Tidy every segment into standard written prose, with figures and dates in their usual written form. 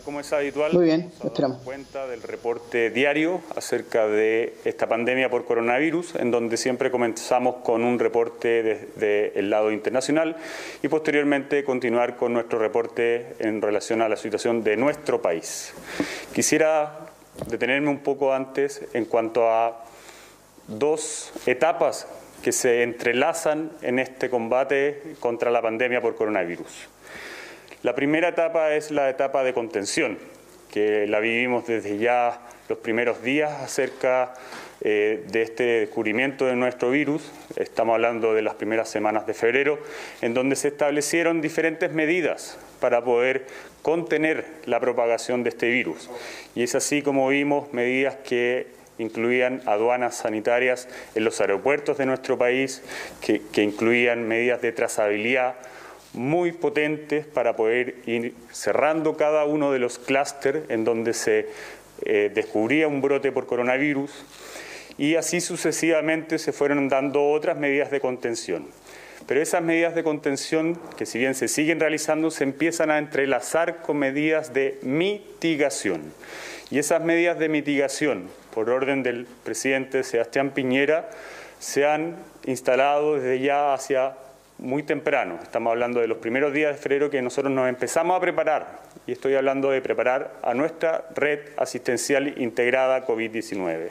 Como es habitual, Muy bien, nos esperamos. damos cuenta del reporte diario acerca de esta pandemia por coronavirus, en donde siempre comenzamos con un reporte desde el lado internacional y posteriormente continuar con nuestro reporte en relación a la situación de nuestro país. Quisiera detenerme un poco antes en cuanto a dos etapas que se entrelazan en este combate contra la pandemia por coronavirus. La primera etapa es la etapa de contención, que la vivimos desde ya los primeros días acerca de este descubrimiento de nuestro virus. Estamos hablando de las primeras semanas de febrero, en donde se establecieron diferentes medidas para poder contener la propagación de este virus. Y es así como vimos medidas que incluían aduanas sanitarias en los aeropuertos de nuestro país, que incluían medidas de trazabilidad muy potentes para poder ir cerrando cada uno de los clústeres en donde se descubría un brote por coronavirus, y así sucesivamente se fueron dando otras medidas de contención. Pero esas medidas de contención, que si bien se siguen realizando, se empiezan a entrelazar con medidas de mitigación. Y esas medidas de mitigación, por orden del presidente Sebastián Piñera, se han instalado desde ya hacia muy temprano. Estamos hablando de los primeros días de febrero que nosotros nos empezamos a preparar, y estoy hablando de preparar a nuestra red asistencial integrada COVID-19.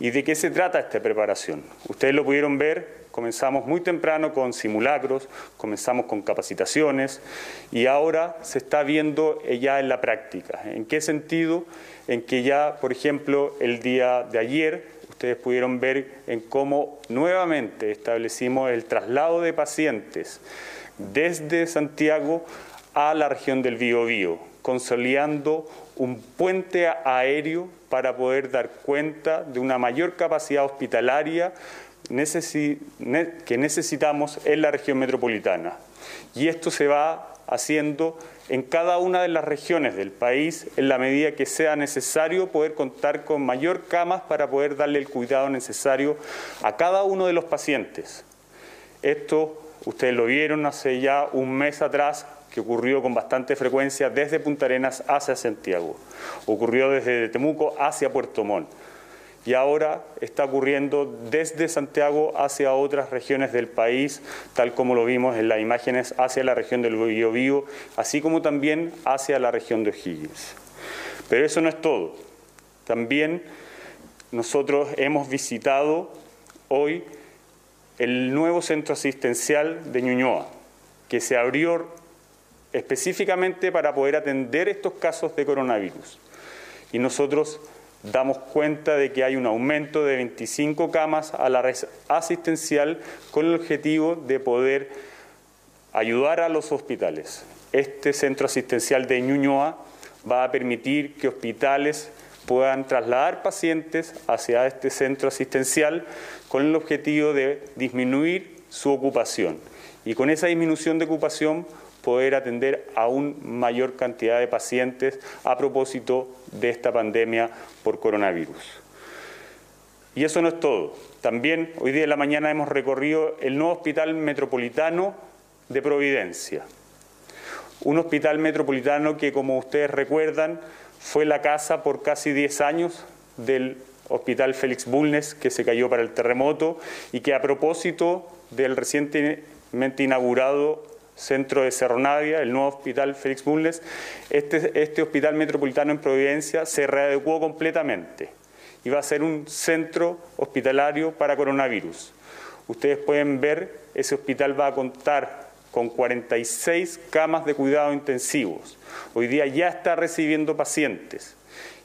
¿Y de qué se trata esta preparación? Ustedes lo pudieron ver, comenzamos muy temprano con simulacros, comenzamos con capacitaciones y ahora se está viendo ya en la práctica. ¿En qué sentido? En que ya, por ejemplo, el día de ayer, ustedes pudieron ver en cómo nuevamente establecimos el traslado de pacientes desde Santiago a la región del Biobío, consolidando un puente aéreo para poder dar cuenta de una mayor capacidad hospitalaria que necesitamos en la región metropolitana. Y esto se va haciendo en cada una de las regiones del país en la medida que sea necesario poder contar con mayor camas para poder darle el cuidado necesario a cada uno de los pacientes. Esto ustedes lo vieron hace ya un mes atrás, que ocurrió con bastante frecuencia desde Punta Arenas hacia Santiago, ocurrió desde Temuco hacia Puerto Montt, y ahora está ocurriendo desde Santiago hacia otras regiones del país, tal como lo vimos en las imágenes, hacia la región del Biobío, así como también hacia la región de O'Higgins. Pero eso no es todo. También nosotros hemos visitado hoy el nuevo centro asistencial de Ñuñoa, que se abrió específicamente para poder atender estos casos de coronavirus. Y nosotros damos cuenta de que hay un aumento de 25 camas a la red asistencial con el objetivo de poder ayudar a los hospitales. Este centro asistencial de Ñuñoa va a permitir que hospitales puedan trasladar pacientes hacia este centro asistencial con el objetivo de disminuir su ocupación. Y con esa disminución de ocupación poder atender a aún mayor cantidad de pacientes a propósito de esta pandemia por coronavirus. Y eso no es todo. También hoy día en la mañana hemos recorrido el nuevo Hospital Metropolitano de Providencia. Un hospital metropolitano que, como ustedes recuerdan, fue la casa por casi 10 años del Hospital Félix Bulnes, que se cayó para el terremoto, y que a propósito del recientemente inaugurado Centro de Cerro Navia, el nuevo Hospital Félix Bulnes, este Hospital Metropolitano en Providencia se readecuó completamente y va a ser un centro hospitalario para coronavirus. Ustedes pueden ver, ese hospital va a contar con 46 camas de cuidados intensivos. Hoy día ya está recibiendo pacientes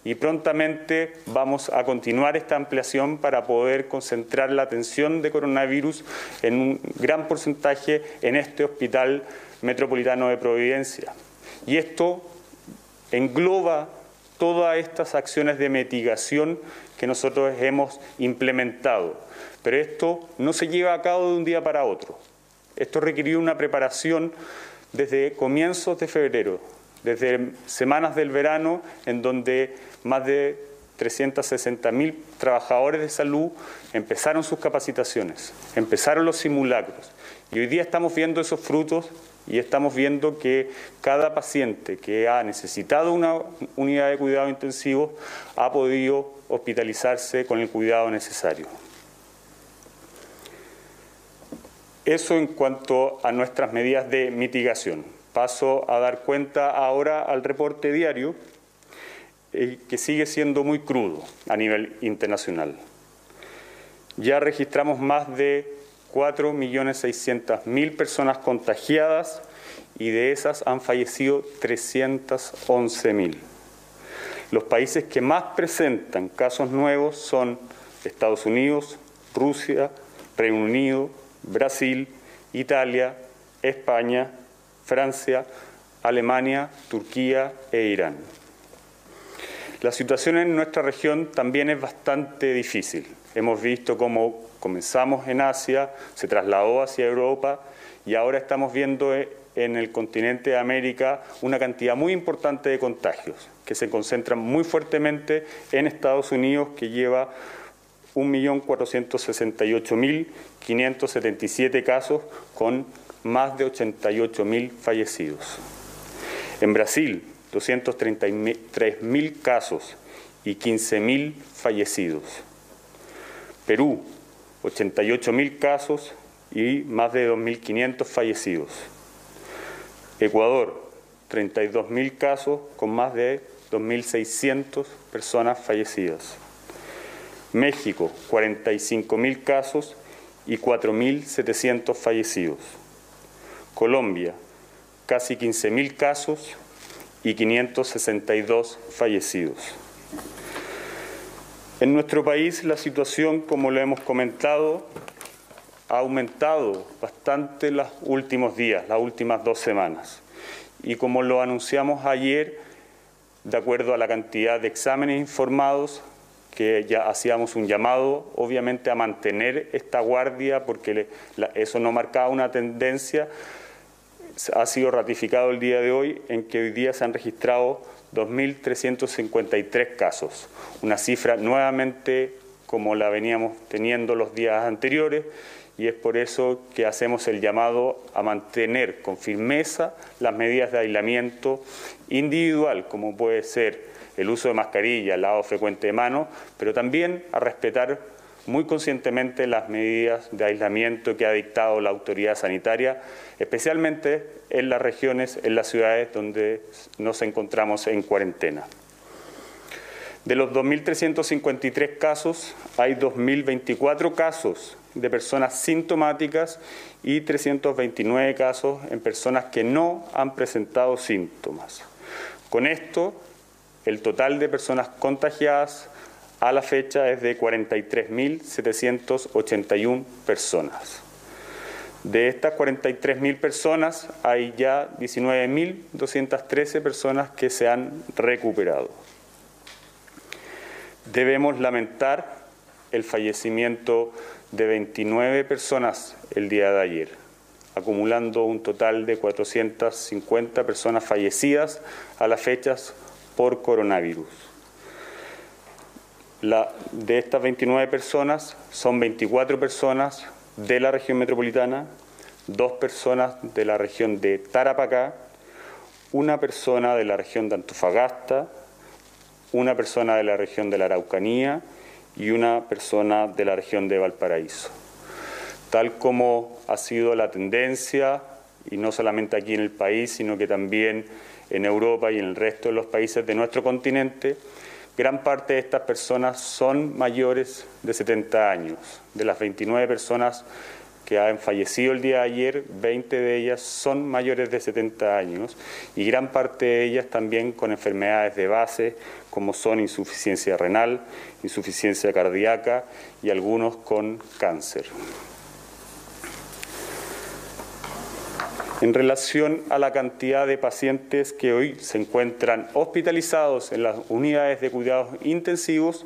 y prontamente vamos a continuar esta ampliación para poder concentrar la atención de coronavirus en un gran porcentaje en este Hospital Metropolitano de Providencia. Y esto engloba todas estas acciones de mitigación que nosotros hemos implementado. Pero esto no se lleva a cabo de un día para otro. Esto requirió una preparación desde comienzos de febrero, desde semanas del verano, en donde más de 360.000 trabajadores de salud empezaron sus capacitaciones, empezaron los simulacros Y hoy día estamos viendo esos frutos y estamos viendo que cada paciente que ha necesitado una unidad de cuidado intensivo ha podido hospitalizarse con el cuidado necesario. Eso en cuanto a nuestras medidas de mitigación. Paso a dar cuenta ahora al reporte diario, que sigue siendo muy crudo a nivel internacional. Ya registramos más de 4.600.000 personas contagiadas y de esas han fallecido 311.000. Los países que más presentan casos nuevos son Estados Unidos, Rusia, Reino Unido, Brasil, Italia, España, Francia, Alemania, Turquía e Irán. La situación en nuestra región también es bastante difícil. Hemos visto cómo comenzamos en Asia, se trasladó hacia Europa y ahora estamos viendo en el continente de América una cantidad muy importante de contagios que se concentran muy fuertemente en Estados Unidos, que lleva 1.468.577 casos con más de 88.000 fallecidos. En Brasil, 233.000 casos y 15.000 fallecidos. Perú, 88.000 casos y más de 2.500 fallecidos. Ecuador, 32.000 casos con más de 2.600 personas fallecidas. México, 45.000 casos y 4.700 fallecidos. Colombia, casi 15.000 casos y 562 fallecidos. En nuestro país la situación, como lo hemos comentado, ha aumentado bastante los últimos días, las últimas 2 semanas. Y como lo anunciamos ayer, de acuerdo a la cantidad de exámenes informados, que ya hacíamos un llamado, obviamente, a mantener esta guardia, porque eso no marcaba una tendencia, ha sido ratificado el día de hoy, en que hoy día se han registrado 2.353 casos, una cifra nuevamente como la veníamos teniendo los días anteriores, y es por eso que hacemos el llamado a mantener con firmeza las medidas de aislamiento individual, como puede ser el uso de mascarilla, el lavado frecuente de manos, pero también a respetar muy conscientemente las medidas de aislamiento que ha dictado la autoridad sanitaria, especialmente en las regiones, en las ciudades donde nos encontramos en cuarentena. De los 2.353 casos, hay 2.024 casos de personas sintomáticas y 329 casos en personas que no han presentado síntomas. Con esto, el total de personas contagiadas a la fecha es de 43.781 personas. De estas 43.000 personas, hay ya 19.213 personas que se han recuperado. Debemos lamentar el fallecimiento de 29 personas el día de ayer, acumulando un total de 450 personas fallecidas a las fechas por coronavirus. De estas 29 personas, son 24 personas de la región metropolitana, 2 personas de la región de Tarapacá, 1 persona de la región de Antofagasta, 1 persona de la región de la Araucanía y 1 persona de la región de Valparaíso. Tal como ha sido la tendencia, y no solamente aquí en el país, sino que también en Europa y en el resto de los países de nuestro continente, gran parte de estas personas son mayores de 70 años. De las 29 personas que han fallecido el día de ayer, 20 de ellas son mayores de 70 años y gran parte de ellas también con enfermedades de base, como son insuficiencia renal, insuficiencia cardíaca y algunos con cáncer. En relación a la cantidad de pacientes que hoy se encuentran hospitalizados en las unidades de cuidados intensivos,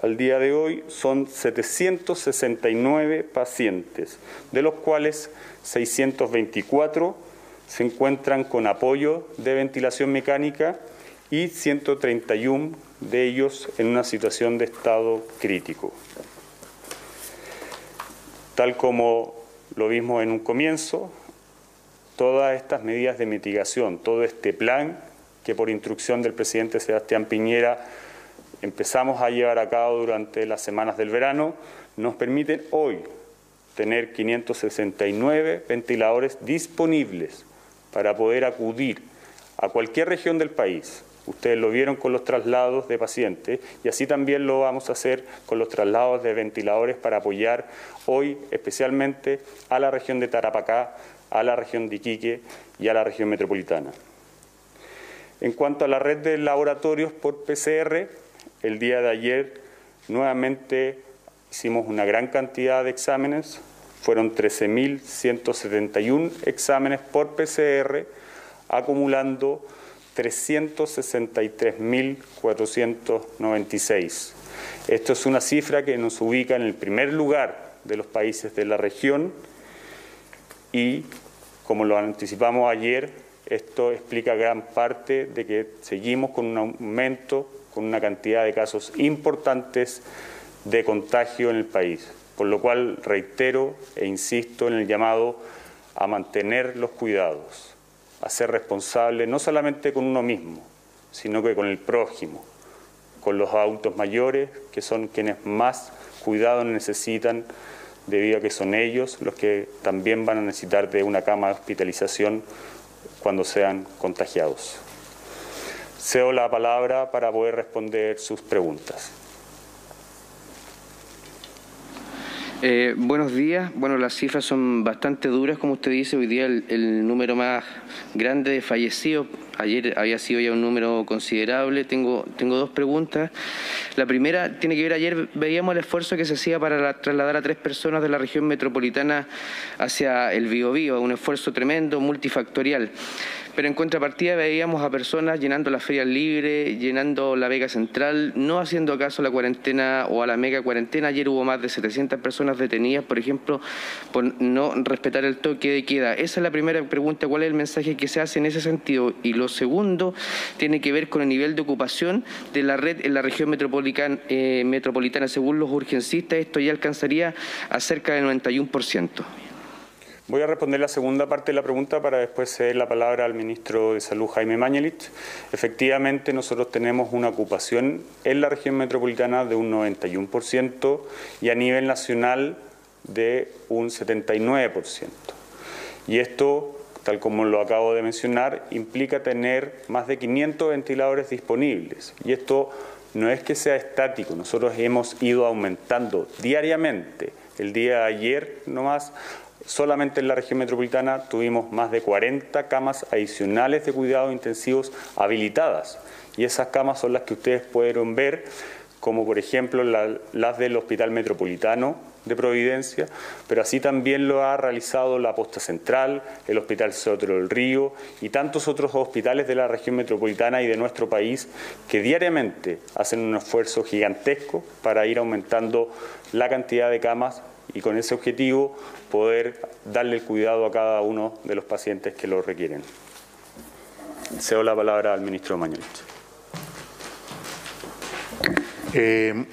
al día de hoy son 769 pacientes, de los cuales 624 se encuentran con apoyo de ventilación mecánica y 131 de ellos en una situación de estado crítico. Tal como lo vimos en un comienzo, todas estas medidas de mitigación, todo este plan que por instrucción del presidente Sebastián Piñera empezamos a llevar a cabo durante las semanas del verano, nos permiten hoy tener 569 ventiladores disponibles para poder acudir a cualquier región del país. Ustedes lo vieron con los traslados de pacientes y así también lo vamos a hacer con los traslados de ventiladores para apoyar hoy especialmente a la región de Tarapacá, a la región de Iquique y a la región metropolitana. En cuanto a la red de laboratorios por PCR, el día de ayer nuevamente hicimos una gran cantidad de exámenes, fueron 13.171 exámenes por PCR, acumulando 363.496. Esto es una cifra que nos ubica en el primer lugar de los países de la región y, como lo anticipamos ayer, esto explica gran parte de que seguimos con un aumento, con una cantidad de casos importantes de contagio en el país, por lo cual reitero e insisto en el llamado a mantener los cuidados, a ser responsable no solamente con uno mismo, sino que con el prójimo, con los adultos mayores, que son quienes más cuidados necesitan, debido a que son ellos los que también van a necesitar de una cama de hospitalización cuando sean contagiados. Cedo la palabra para poder responder sus preguntas. Buenos días. Bueno, las cifras son bastante duras, como usted dice. Hoy día el número más grande de fallecidos, ayer había sido ya un número considerable. Tengo dos preguntas. La primera tiene que ver, ayer veíamos el esfuerzo que se hacía para trasladar a 3 personas de la región metropolitana hacia el Biobío, un esfuerzo tremendo, multifactorial. Pero en contrapartida veíamos a personas llenando las ferias libres, llenando la Vega Central, no haciendo caso a la cuarentena o a la mega cuarentena. Ayer hubo más de 700 personas detenidas, por ejemplo, por no respetar el toque de queda. Esa es la primera pregunta, ¿cuál es el mensaje que se hace en ese sentido? Y lo segundo tiene que ver con el nivel de ocupación de la red en la región metropolitana. Según los urgencistas, esto ya alcanzaría a cerca del 91%. Voy a responder la segunda parte de la pregunta para después ceder la palabra al ministro de Salud, Jaime Mañalich. Efectivamente, nosotros tenemos una ocupación en la región metropolitana de un 91% y a nivel nacional de un 79%. Y esto, tal como lo acabo de mencionar, implica tener más de 500 ventiladores disponibles. Y esto no es que sea estático, nosotros hemos ido aumentando diariamente. El día de ayer nomás, solamente en la región metropolitana tuvimos más de 40 camas adicionales de cuidados intensivos habilitadas. Y esas camas son las que ustedes pudieron ver, como por ejemplo las del Hospital Metropolitano de Providencia, pero así también lo ha realizado la Posta Central, el Hospital Sotero del Río y tantos otros hospitales de la región metropolitana y de nuestro país que diariamente hacen un esfuerzo gigantesco para ir aumentando la cantidad de camas y con ese objetivo poder darle el cuidado a cada uno de los pacientes que lo requieren. Cedo la palabra al ministro Mañalich.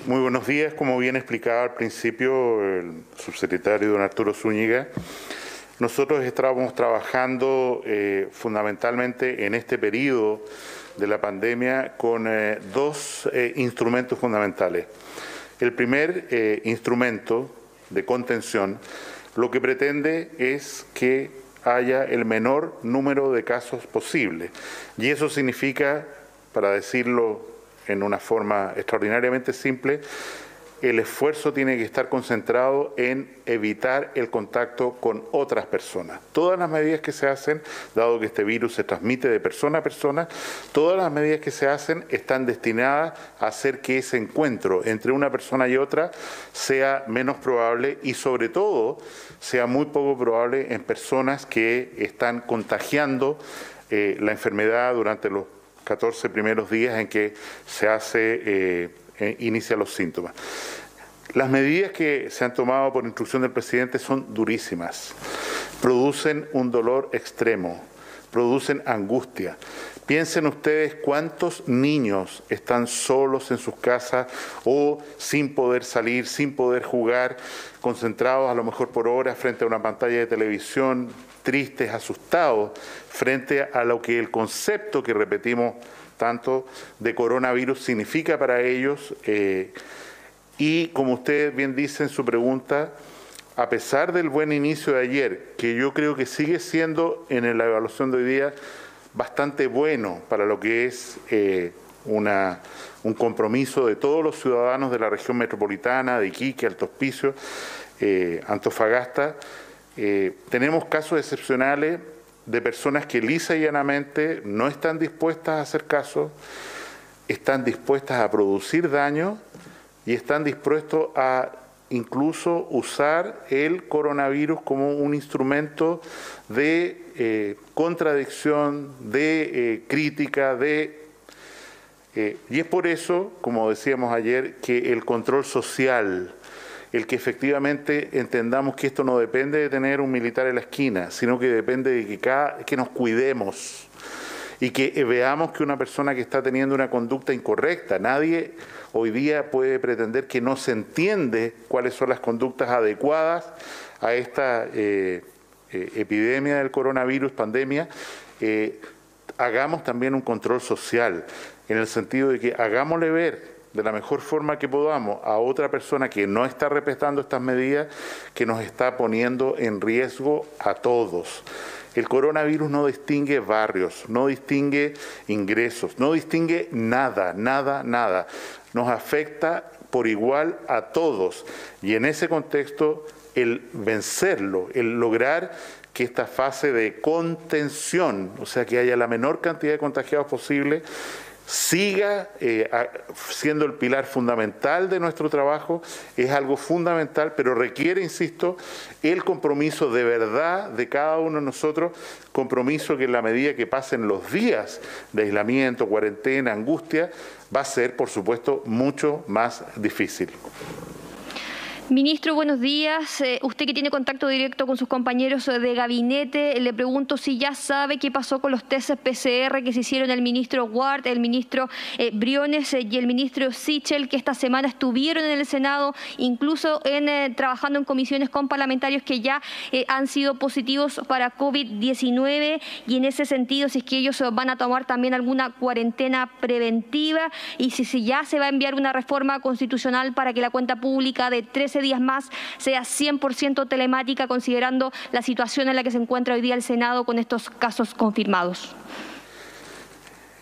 Muy buenos días. Como bien explicaba al principio el subsecretario don Arturo Zúñiga, nosotros estábamos trabajando fundamentalmente en este periodo de la pandemia con dos instrumentos fundamentales. El primer instrumento de contención lo que pretende es que haya el menor número de casos posible. Y eso significa, para decirlo en una forma extraordinariamente simple, el esfuerzo tiene que estar concentrado en evitar el contacto con otras personas. Todas las medidas que se hacen, dado que este virus se transmite de persona a persona, todas las medidas que se hacen están destinadas a hacer que ese encuentro entre una persona y otra sea menos probable y sobre todo sea muy poco probable en personas que están contagiando la enfermedad durante los 14 primeros días en que se inicia los síntomas. Las medidas que se han tomado por instrucción del presidente son durísimas, producen un dolor extremo, producen angustia, Piensen ustedes cuántos niños están solos en sus casas o sin poder salir, sin poder jugar, concentrados a lo mejor por horas frente a una pantalla de televisión, tristes, asustados, frente a lo que el concepto que repetimos tanto de coronavirus significa para ellos. Y como usted bien dice en su pregunta, a pesar del buen inicio de ayer, que yo creo que sigue siendo en la evaluación de hoy día bastante bueno para lo que es un compromiso de todos los ciudadanos de la región metropolitana, de Iquique, Alto Hospicio, Antofagasta, tenemos casos excepcionales de personas que lisa y llanamente no están dispuestas a hacer caso, están dispuestas a producir daño y están dispuestos a incluso usar el coronavirus como un instrumento de contradicción, de crítica, y es por eso, como decíamos ayer, que el control social, el que efectivamente entendamos que esto no depende de tener un militar en la esquina, sino que depende de que nos cuidemos y que veamos que una persona que está teniendo una conducta incorrecta, nadie hoy día puede pretender que no se entiende cuáles son las conductas adecuadas a esta epidemia del coronavirus, pandemia. Hagamos también un control social, en el sentido de que hagámosle ver de la mejor forma que podamos a otra persona que no está respetando estas medidas, que nos está poniendo en riesgo a todos. El coronavirus no distingue barrios, no distingue ingresos, no distingue nada, nada, nada. Nos afecta por igual a todos y en ese contexto el vencerlo, el lograr que esta fase de contención, o sea, que haya la menor cantidad de contagiados posible, siga siendo el pilar fundamental de nuestro trabajo, es algo fundamental, pero requiere, insisto, el compromiso de verdad de cada uno de nosotros, compromiso que en la medida que pasen los días de aislamiento, cuarentena, angustia, va a ser, por supuesto, mucho más difícil. Ministro, buenos días. Usted que tiene contacto directo con sus compañeros de gabinete, le pregunto si ya sabe qué pasó con los test PCR que se hicieron el ministro Ward, el ministro Briones y el ministro Sichel, que esta semana estuvieron en el Senado, incluso trabajando en comisiones con parlamentarios que ya han sido positivos para COVID-19, y en ese sentido, si es que ellos van a tomar también alguna cuarentena preventiva y si ya se va a enviar una reforma constitucional para que la cuenta pública de 13 días más sea 100% telemática, considerando la situación en la que se encuentra hoy día el Senado con estos casos confirmados.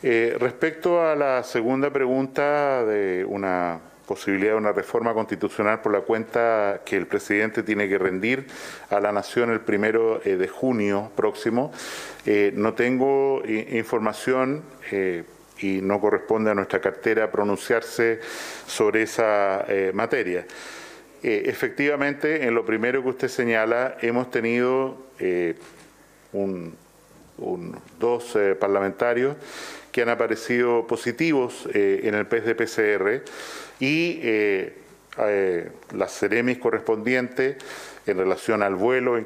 Respecto a la segunda pregunta de una posibilidad de una reforma constitucional por la cuenta que el presidente tiene que rendir a la Nación el 1 de junio próximo, no tengo información y no corresponde a nuestra cartera pronunciarse sobre esa materia. Efectivamente, en lo primero que usted señala, hemos tenido dos parlamentarios que han aparecido positivos en el test de PCR y las Ceremis correspondientes en relación al vuelo en